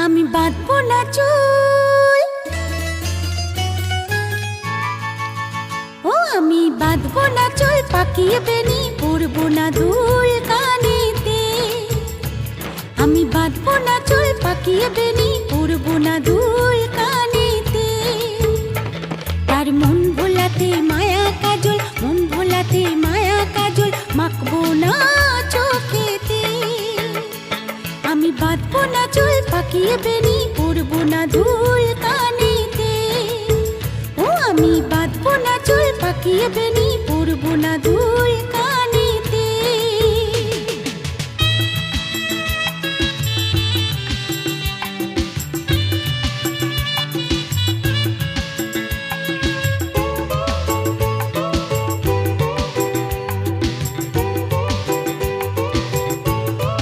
আমি বাঁধবো না চুল, ও আমি বাঁধবো না চুল, পাকিয়ে বেনি পরবো না দুল কানেতে। আমি বাঁধবো না চুল, পাকিয়ে বেনি পরবো না দুল কানেতে। তার মন ভোলাতে মায়া কাজল, মন ভোলাতে মায়া কাজল, মাখবো না চোখেতে। আমি বাঁধবো না চুল, পাকিয়ে বেনি পরবো না দুল কানেতে। ও আমি বাঁধবো না চুল, পাকিয়ে বেনি পরবো না দুল